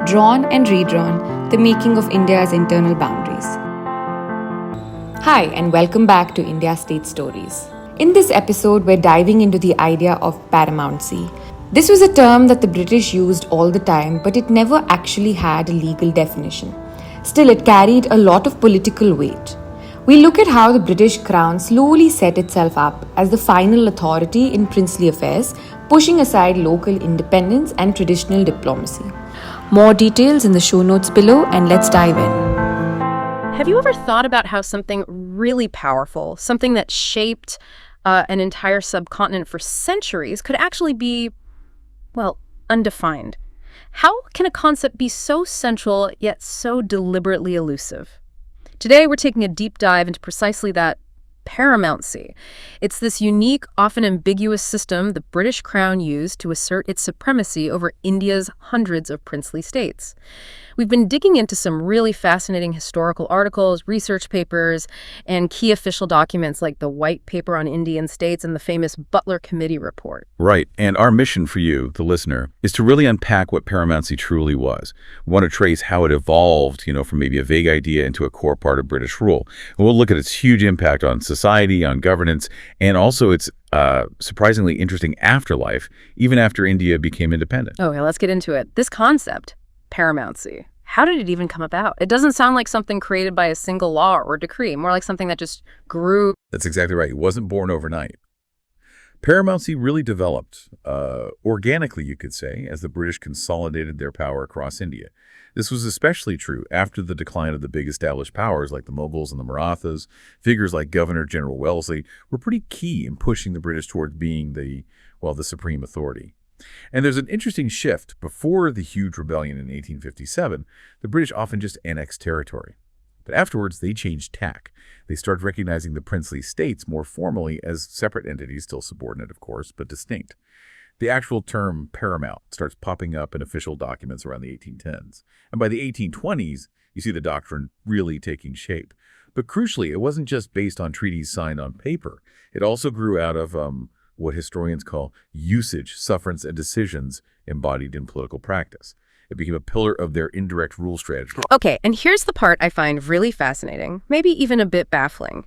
drawn and redrawn, the making of India's internal boundaries. Hi, and welcome back to India State Stories. In this episode, we're diving into the idea of paramountcy. This was a term that the British used all the time, but it never actually had a legal definition. Still, it carried a lot of political weight. We look at how the British Crown slowly set itself up as the final authority in princely affairs, pushing aside local independence and traditional diplomacy. More details in the show notes below, and let's dive in. Have you ever thought about how something really powerful, something that shaped an entire subcontinent for centuries, could actually be, well, undefined? How can a concept be so central yet so deliberately elusive? Today, we're taking a deep dive into precisely that: paramountcy. It's this unique, often ambiguous system the British Crown used to assert its supremacy over India's hundreds of princely states. We've been digging into some really fascinating historical articles, research papers, and key official documents like the White Paper on Indian States and the famous Butler Committee report. Right, and our mission for you, the listener, is to really unpack what paramountcy truly was. We want to trace how it evolved, from maybe a vague idea into a core part of British rule. And we'll look at its huge impact on society, on governance, and also its surprisingly interesting afterlife, even after India became independent. Okay, let's get into it. This concept, paramountcy, how did it even come about? It doesn't sound like something created by a single law or decree, more like something that just grew. That's exactly right. It wasn't born overnight. Paramountcy really developed organically, you could say, as the British consolidated their power across India. This was especially true after the decline of the big established powers like the Mughals and the Marathas. Figures like Governor-General Wellesley were pretty key in pushing the British towards being the supreme authority. And there's an interesting shift. Before the huge rebellion in 1857, the British often just annexed territory. But afterwards, they changed tack. They started recognizing the princely states more formally as separate entities, still subordinate, of course, but distinct. The actual term paramount starts popping up in official documents around the 1810s. And by the 1820s, you see the doctrine really taking shape. But crucially, it wasn't just based on treaties signed on paper. It also grew out of what historians call usage, sufferance, and decisions embodied in political practice. It became a pillar of their indirect rule strategy. Okay, and here's the part I find really fascinating, maybe even a bit baffling.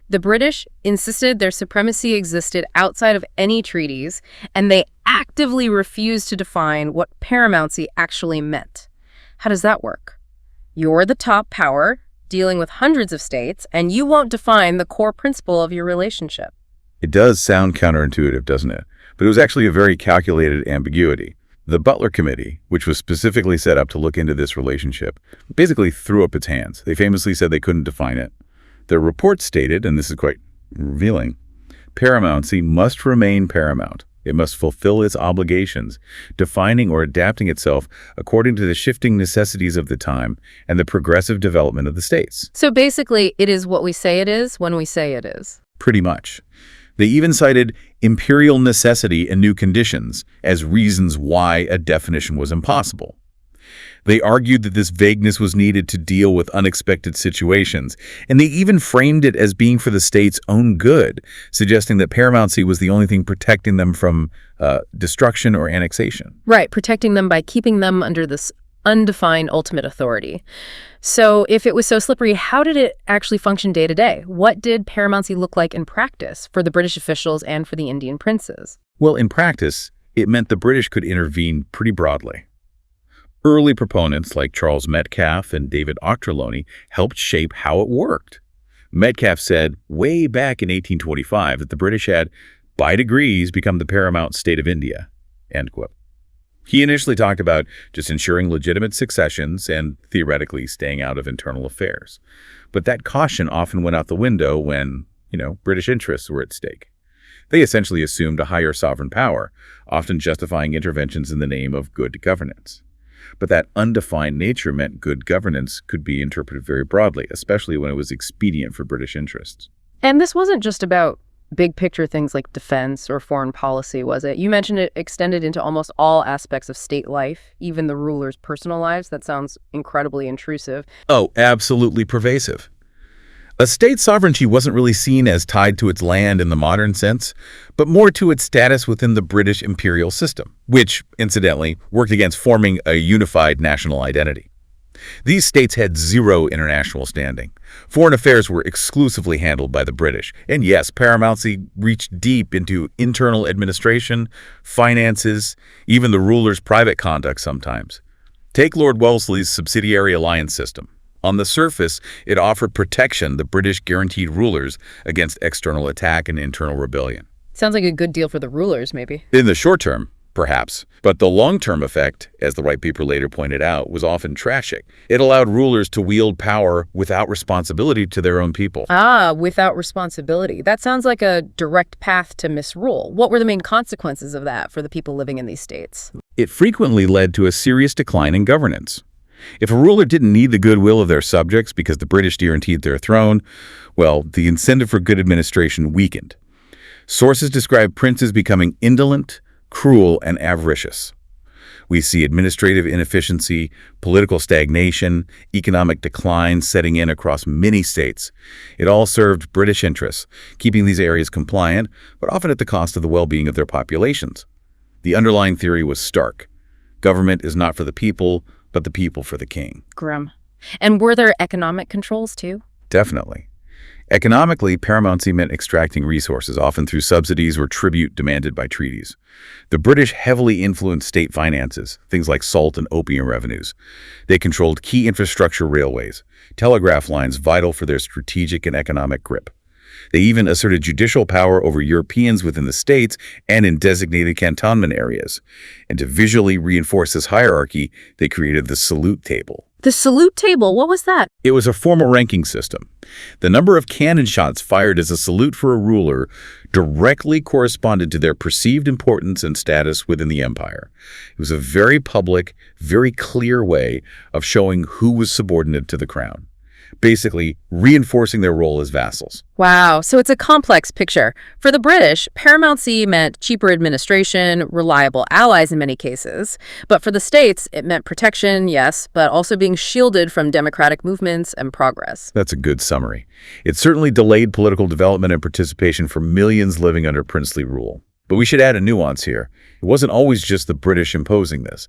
The British insisted their supremacy existed outside of any treaties, and they actively refused to define what paramountcy actually meant. How does that work? You're the top power, dealing with hundreds of states, and you won't define the core principle of your relationship. It does sound counterintuitive, doesn't it? But it was actually a very calculated ambiguity. The Butler Committee, which was specifically set up to look into this relationship, basically threw up its hands. They famously said they couldn't define it. Their report stated, and this is quite revealing, paramountcy must remain paramount. It must fulfill its obligations, defining or adapting itself according to the shifting necessities of the time and the progressive development of the states. So basically, it is what we say it is when we say it is. Pretty much. They even cited imperial necessity and new conditions as reasons why a definition was impossible. They argued that this vagueness was needed to deal with unexpected situations, and they even framed it as being for the state's own good, suggesting that paramountcy was the only thing protecting them from destruction or annexation. Right, protecting them by keeping them under this undefined ultimate authority. So if it was so slippery, how did it actually function day to day? What did paramountcy look like in practice for the British officials and for the Indian princes? Well, in practice, it meant the British could intervene pretty broadly. Early proponents like Charles Metcalfe and David Ochterlony helped shape how it worked. Metcalfe said way back in 1825 that the British had, by degrees, become the paramount state of India, end quote. He initially talked about just ensuring legitimate successions and theoretically staying out of internal affairs. But that caution often went out the window when, British interests were at stake. They essentially assumed a higher sovereign power, often justifying interventions in the name of good governance. But that undefined nature meant good governance could be interpreted very broadly, especially when it was expedient for British interests. And this wasn't just about big picture things like defense or foreign policy, was it? You mentioned it extended into almost all aspects of state life, even the rulers' personal lives. That sounds incredibly intrusive. Oh, absolutely pervasive. A state's sovereignty wasn't really seen as tied to its land in the modern sense, but more to its status within the British imperial system, which, incidentally, worked against forming a unified national identity. These states had zero international standing. Foreign affairs were exclusively handled by the British. And yes, Paramountcy reached deep into internal administration, finances, even the ruler's private conduct sometimes. Take Lord Wellesley's subsidiary alliance system. On the surface, it offered protection the British guaranteed rulers against external attack and internal rebellion. Sounds like a good deal for the rulers, maybe. In the short term, perhaps. But the long-term effect, as the White Paper later pointed out, was often tragic. It allowed rulers to wield power without responsibility to their own people. Ah, without responsibility. That sounds like a direct path to misrule. What were the main consequences of that for the people living in these states? It frequently led to a serious decline in governance. If a ruler didn't need the goodwill of their subjects because the British guaranteed their throne, well, the incentive for good administration weakened. Sources describe princes becoming indolent, cruel, and avaricious. We see administrative inefficiency, political stagnation, economic decline setting in across many states. It all served British interests, keeping these areas compliant, but often at the cost of the well-being of their populations. The underlying theory was stark. Government is not for the people, but the people for the king. Grim. And were there economic controls, too? Definitely. Economically, paramountcy meant extracting resources, often through subsidies or tribute demanded by treaties. The British heavily influenced state finances, things like salt and opium revenues. They controlled key infrastructure railways, telegraph lines vital for their strategic and economic grip. They even asserted judicial power over Europeans within the states and in designated cantonment areas. And to visually reinforce this hierarchy, they created the salute table. The salute table, what was that? It was a formal ranking system. The number of cannon shots fired as a salute for a ruler directly corresponded to their perceived importance and status within the empire. It was a very public, very clear way of showing who was subordinate to the crown, basically reinforcing their role as vassals. Wow, so it's a complex picture. For the British, paramountcy meant cheaper administration, reliable allies in many cases. But for the states, it meant protection, yes, but also being shielded from democratic movements and progress. That's a good summary. It certainly delayed political development and participation for millions living under princely rule. But we should add a nuance here. It wasn't always just the British imposing this.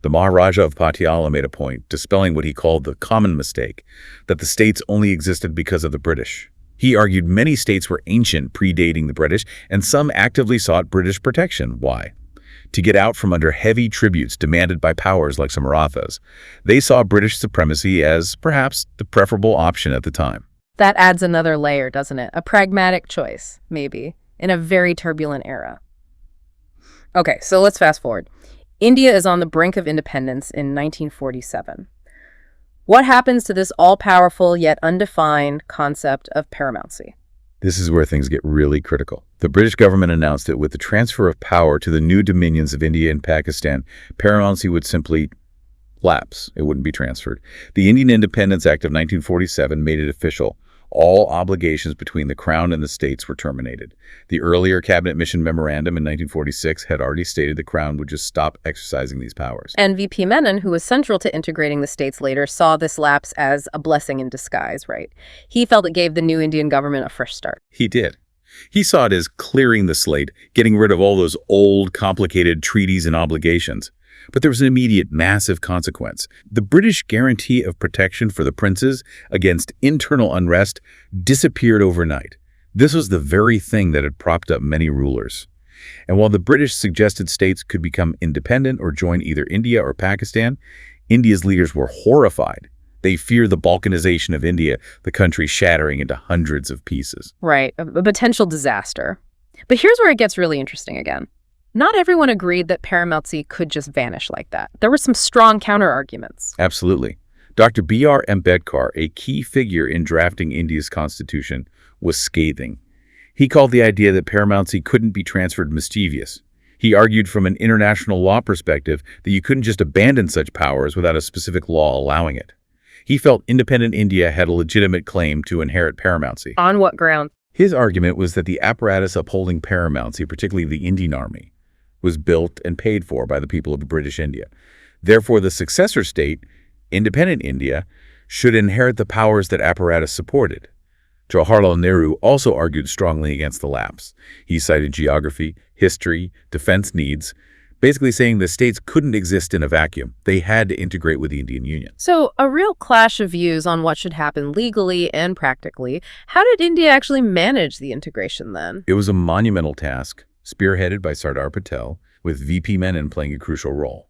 The Maharaja of Patiala made a point, dispelling what he called the common mistake, that the states only existed because of the British. He argued many states were ancient, predating the British, and some actively sought British protection. Why? To get out from under heavy tributes demanded by powers like the Marathas. They saw British supremacy as perhaps the preferable option at the time. That adds another layer, doesn't it? A pragmatic choice, maybe, in a very turbulent era. Okay, so let's fast forward. India is on the brink of independence in 1947. What happens to this all-powerful yet undefined concept of paramountcy? This is where things get really critical. The British government announced that with the transfer of power to the new dominions of India and Pakistan, paramountcy would simply lapse. It wouldn't be transferred. The Indian Independence Act of 1947 made it official. All obligations between the Crown and the states were terminated. The earlier Cabinet Mission Memorandum in 1946 had already stated the Crown would just stop exercising these powers. And VP Menon, who was central to integrating the states later, saw this lapse as a blessing in disguise, right? He felt it gave the new Indian government a fresh start. He did. He saw it as clearing the slate, getting rid of all those old, complicated treaties and obligations. But there was an immediate, massive consequence. The British guarantee of protection for the princes against internal unrest disappeared overnight. This was the very thing that had propped up many rulers. And while the British suggested states could become independent or join either India or Pakistan, India's leaders were horrified. They feared the balkanization of India, the country shattering into hundreds of pieces. Right, a potential disaster. But here's where it gets really interesting again. Not everyone agreed that paramountcy could just vanish like that. There were some strong counter-arguments. Absolutely. Dr. B.R. Ambedkar, a key figure in drafting India's constitution, was scathing. He called the idea that paramountcy couldn't be transferred mischievous. He argued from an international law perspective that you couldn't just abandon such powers without a specific law allowing it. He felt independent India had a legitimate claim to inherit paramountcy. On what ground? His argument was that the apparatus upholding paramountcy, particularly the Indian army, was built and paid for by the people of British India. Therefore, the successor state, independent India, should inherit the powers that apparatus supported. Jawaharlal Nehru also argued strongly against the lapse. He cited geography, history, defense needs, basically saying the states couldn't exist in a vacuum. They had to integrate with the Indian Union. So a real clash of views on what should happen legally and practically. How did India actually manage the integration then? It was a monumental task, spearheaded by Sardar Patel, with VP Menon playing a crucial role.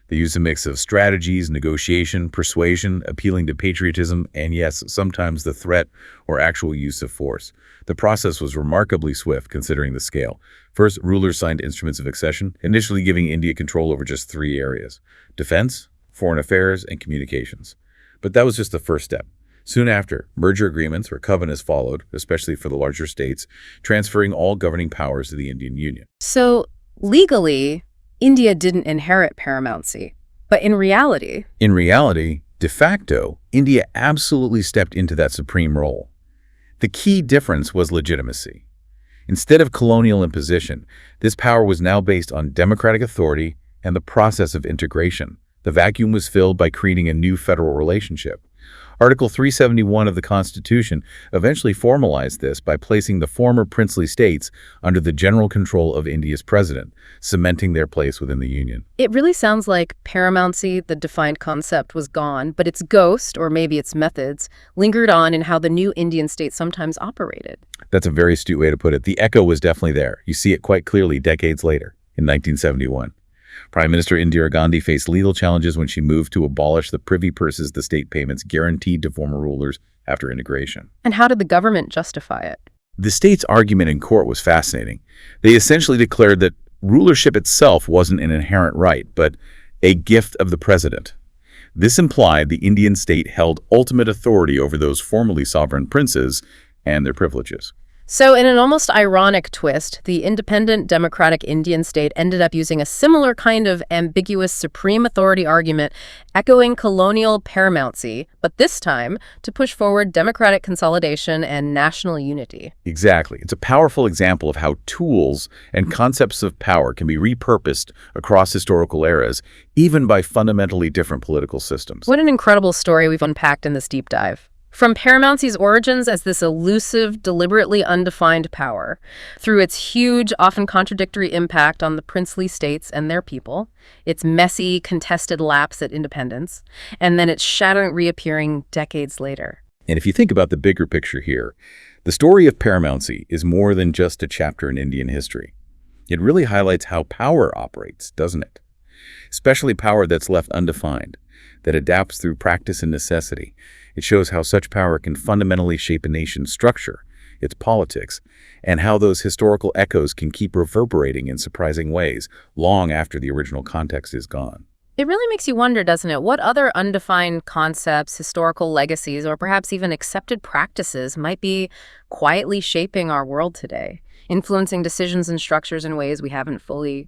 They used a mix of strategies, negotiation, persuasion, appealing to patriotism, and yes, sometimes the threat or actual use of force. The process was remarkably swift considering the scale. First, rulers signed instruments of accession, initially giving India control over just 3 areas: defense, foreign affairs, and communications. But that was just the first step. Soon after, merger agreements or covenants followed, especially for the larger states, transferring all governing powers to the Indian Union. So legally, India didn't inherit paramountcy, but in reality, de facto, India absolutely stepped into that supreme role. The key difference was legitimacy. Instead of colonial imposition, this power was now based on democratic authority and the process of integration. The vacuum was filled by creating a new federal relationship. Article 371 of the Constitution eventually formalized this by placing the former princely states under the general control of India's president, cementing their place within the Union. it really sounds like paramountcy, the defined concept, was gone, but its ghost, or maybe its methods, lingered on in how the new Indian state sometimes operated. That's a very astute way to put it. The echo was definitely there. You see it quite clearly decades later, in 1971. Prime Minister Indira Gandhi faced legal challenges when she moved to abolish the privy purses, the state payments guaranteed to former rulers after integration. And how did the government justify it? The state's argument in court was fascinating. They essentially declared that rulership itself wasn't an inherent right, but a gift of the president. This implied the Indian state held ultimate authority over those formerly sovereign princes and their privileges. So in an almost ironic twist, the independent democratic Indian state ended up using a similar kind of ambiguous supreme authority argument, echoing colonial paramountcy, but this time to push forward democratic consolidation and national unity. Exactly. It's a powerful example of how tools and concepts of power can be repurposed across historical eras, even by fundamentally different political systems. What an incredible story we've unpacked in this deep dive. From paramountcy's origins as this elusive, deliberately undefined power, through its huge, often contradictory impact on the princely states and their people, its messy, contested lapse at independence, and then its shattering reappearing decades later. And if you think about the bigger picture here, the story of paramountcy is more than just a chapter in Indian history. It really highlights how power operates, doesn't it? Especially power that's left undefined, that adapts through practice and necessity. It shows how such power can fundamentally shape a nation's structure, its politics, and how those historical echoes can keep reverberating in surprising ways long after the original context is gone. It really makes you wonder, doesn't it, what other undefined concepts, historical legacies, or perhaps even accepted practices might be quietly shaping our world today, influencing decisions and structures in ways we haven't fully